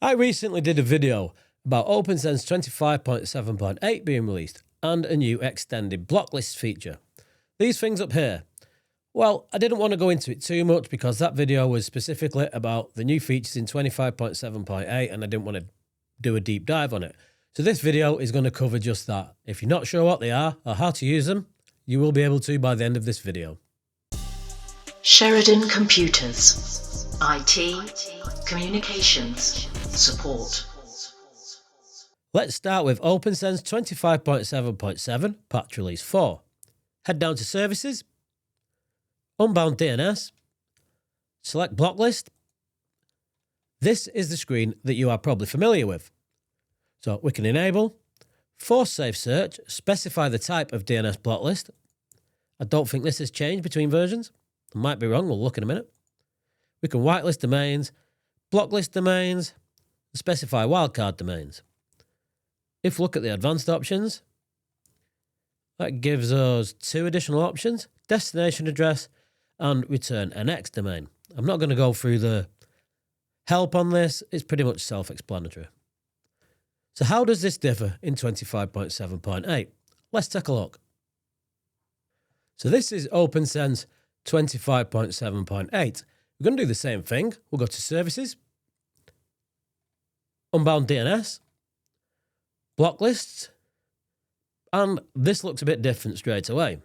I recently did a video about OPNsense 25.7.8 being released and a new extended blocklist feature. These things up here. Well, I didn't want to go into it too much because that video was specifically about the new features in 25.7.8 and I didn't want to do a deep dive on it. So this video is going to cover just that. If you're not sure what they are or how to use them, you will be able to by the end of this video. Sheridan Computers, IT, Communications, Support. Let's start with OPNsense 25.7.7 patch release 4. Head down to Services, Unbound DNS, select Blocklist. This is the screen that you are probably familiar with. So we can enable, force safe search, specify the type of DNS blocklist. I don't think this has changed between versions. I might be wrong, we'll look in a minute. We can whitelist domains, blocklist domains, specify wildcard domains. If we look at the advanced options, that gives us 2 additional options, destination address and return NX domain. I'm not going to go through the help on this, it's pretty much self-explanatory. So how does this differ in 25.7.8? Let's take a look. So this is OPNsense 25.7.8. We're going to do the same thing. We'll go to Services, Unbound DNS, Blocklists, and this looks a bit different straight away.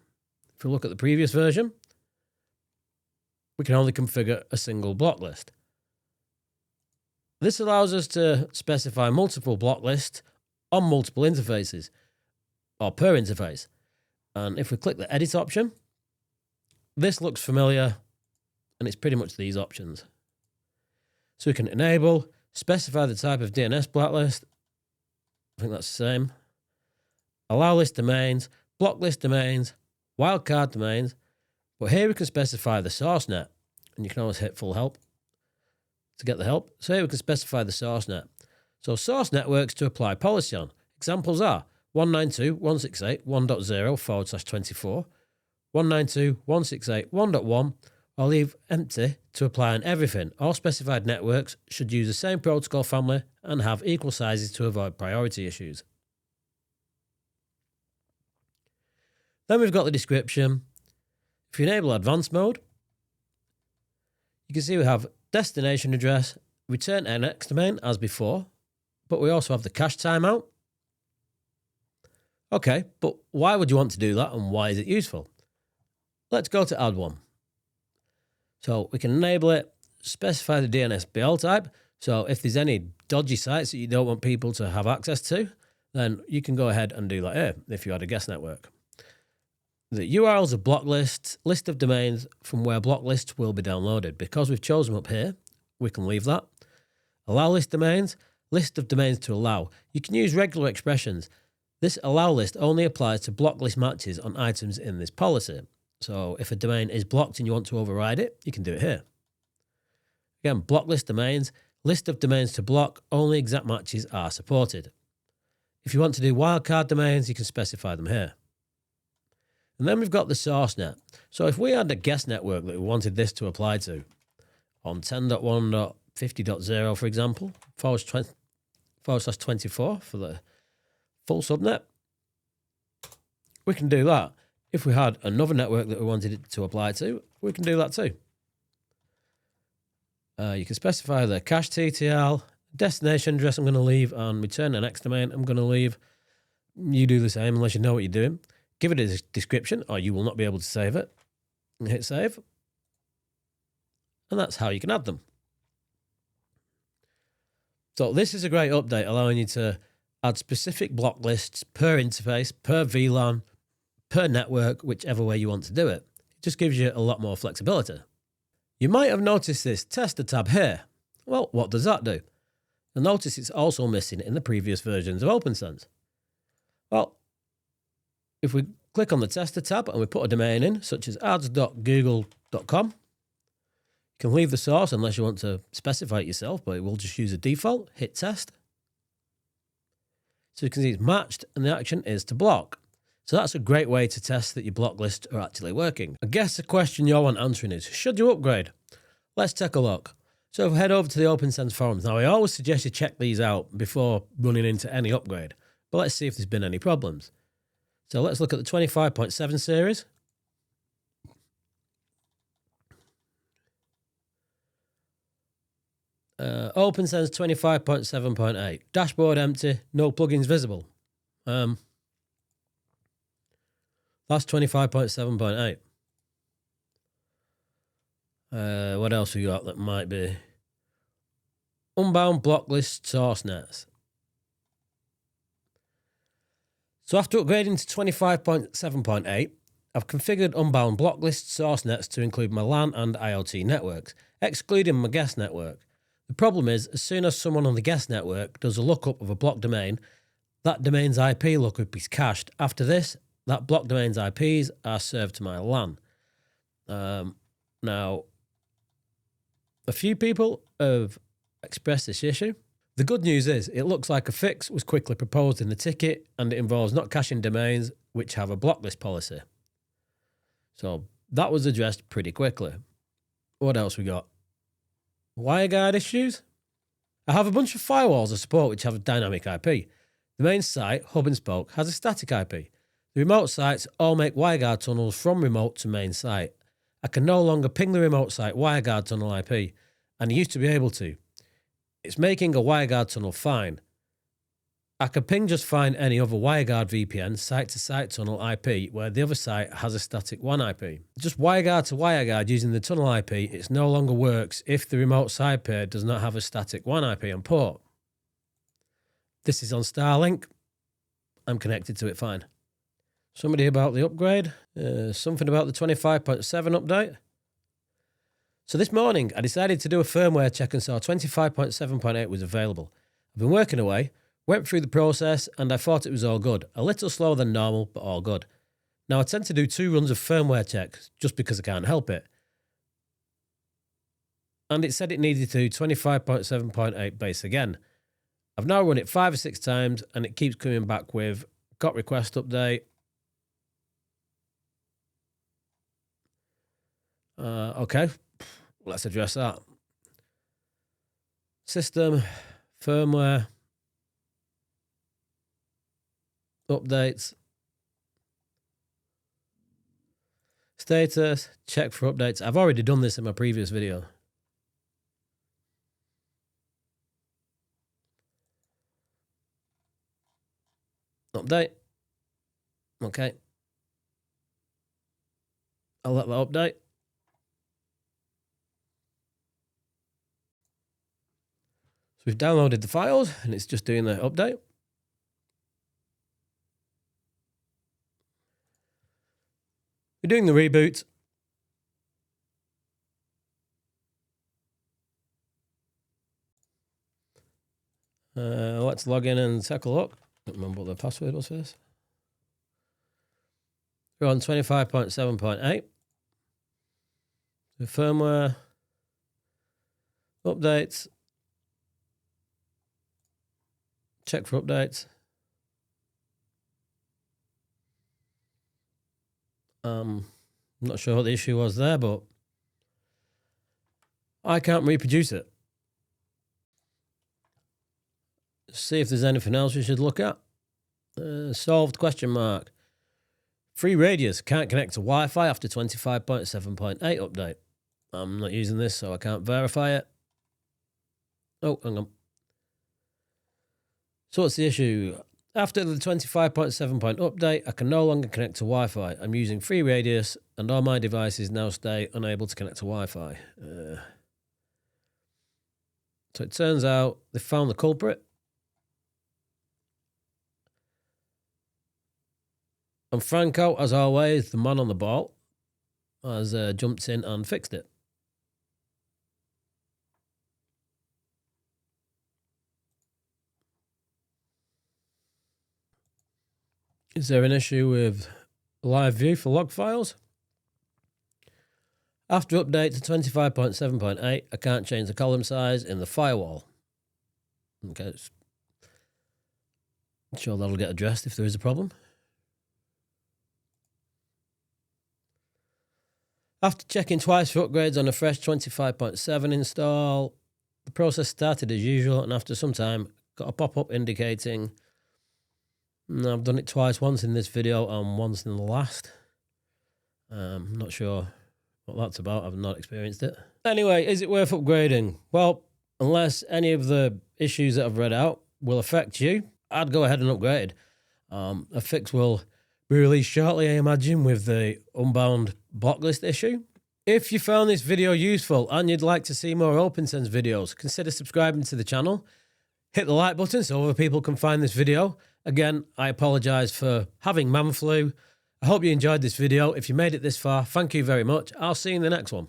If we look at the previous version, we can only configure a single block list. This allows us to specify multiple block lists on multiple interfaces, or per interface. And if we click the Edit option, this looks familiar, and it's pretty much these options. So we can enable, specify the type of DNS blacklist. I think that's the same. Allow list domains, block list domains, wildcard domains. But here we can specify the source net, and you can always hit full help to get the help. So here we can specify the source net. So source networks to apply policy on. Examples are 192.168.1.0/24, 192.168.1.1, or leave empty to apply on everything. All specified networks should use the same protocol family and have equal sizes to avoid priority issues. Then we've got the description. If you enable advanced mode, you can see we have destination address, return NX domain as before, but we also have the cache timeout. Okay, but why would you want to do that and why is it useful? Let's go to add one. So we can enable it, specify the DNS BL type. So if there's any dodgy sites that you don't want people to have access to, then you can go ahead and do that here if you had a guest network. The URLs of block lists, list of domains from where block lists will be downloaded. Because we've chosen up here, we can leave that. Allow list domains, list of domains to allow. You can use regular expressions. This allow list only applies to block list matches on items in this policy. So if a domain is blocked and you want to override it, you can do it here. Again, block list domains, list of domains to block, only exact matches are supported. If you want to do wildcard domains, you can specify them here. And then we've got the source net. So if we had a guest network that we wanted this to apply to on 10.1.50.0, for example, /24 for the full subnet, we can do that. If we had another network that we wanted it to apply to, we can do that too. You can specify the cache TTL, destination address I'm going to leave, and return NX domain I'm going to leave. You do the same unless you know what you're doing. Give it a description or you will not be able to save it. And hit save. And that's how you can add them. So this is a great update allowing you to add specific block lists per interface, per VLAN, per network, whichever way you want to do it. It just gives you a lot more flexibility. You might have noticed this tester tab here. Well, what does that do? You'll notice it's also missing in the previous versions of OPNsense. Well, if we click on the tester tab and we put a domain in, such as ads.google.com, you can leave the source unless you want to specify it yourself, but it will just use a default, hit test. So you can see it's matched and the action is to block. So that's a great way to test that your block lists are actually working. I guess the question you want answering is, should you upgrade? Let's take a look. So if we head over to the OPNsense forums. Now, I always suggest you check these out before running into any upgrade, but let's see if there's been any problems. So let's look at the 25.7 series. OPNsense 25.7.8. Dashboard empty, no plugins visible. That's 25.7.8. What else we got that might be? Unbound Blocklists source nets. So after upgrading to 25.7.8, I've configured Unbound Blocklist source nets to include my LAN and IoT networks, excluding my guest network. The problem is, as soon as someone on the guest network does a lookup of a block domain, that domain's IP lookup is cached. After this, that block domain's IPs are served to my LAN. Now, a few people have expressed this issue. The good news is, it looks like a fix was quickly proposed in the ticket, and it involves not caching domains which have a blocklist policy. So that was addressed pretty quickly. What else we got? WireGuard issues. I have a bunch of firewalls I support which have a dynamic IP. The main site, Hub and Spoke, has a static IP. The remote sites all make WireGuard tunnels from remote to main site. I can no longer ping the remote site WireGuard tunnel IP, and I used to be able to. It's making a WireGuard tunnel fine. I can ping just fine any other WireGuard VPN site-to-site tunnel IP where the other site has a static WAN IP. Just WireGuard to WireGuard using the tunnel IP, it no longer works if the remote side pair does not have a static WAN IP on port. This is on Starlink. I'm connected to it fine. Somebody about the upgrade. Something about the 25.7 update. So this morning, I decided to do a firmware check and saw 25.7.8 was available. I've been working away. Went through the process and I thought it was all good. A little slower than normal, but all good. Now I tend to do 2 runs of firmware checks just because I can't help it. And it said it needed to 25.7.8 base again. I've now run it 5 or 6 times and it keeps coming back with got request update. Okay, let's address that. System, firmware, updates, status, check for updates. I've already done this in my previous video. Update. Okay. I'll let that update. So we've downloaded the files and it's just doing the update. We're doing the reboot. Let's log in and take a look. I don't remember what the password was for this. We're on 25.7.8. The firmware updates. Check for updates. I'm not sure what the issue was there, but I can't reproduce it. See if there's anything else we should look at. Solved question mark. Free radius can't connect to Wi-Fi after 25.7.8 update. I'm not using this, so I can't verify it. Oh, hang on. So what's the issue? After the 25.7 update, I can no longer connect to Wi-Fi. I'm using free radius and all my devices now stay unable to connect to Wi-Fi. So it turns out they found the culprit. And Franco, as always, the man on the ball, has jumped in and fixed it. Is there an issue with live view for log files? After update to 25.7.8, I can't change the column size in the firewall. Okay, I'm sure that'll get addressed if there is a problem. After checking twice for upgrades on a fresh 25.7 install, The process started as usual, and after some time, got a pop-up indicating I've done it twice, once in this video and once in the last. I'm not sure what that's about. I've not experienced it. Anyway, is it worth upgrading? Well, unless any of the issues that I've read out will affect you, I'd go ahead and upgrade. A fix will be released shortly, I imagine, with the Unbound Blocklist issue. If you found this video useful and you'd like to see more OPNsense videos, consider subscribing to the channel. Hit the like button so other people can find this video. Again, I apologise for having man flu. I hope you enjoyed this video. If you made it this far, thank you very much. I'll see you in the next one.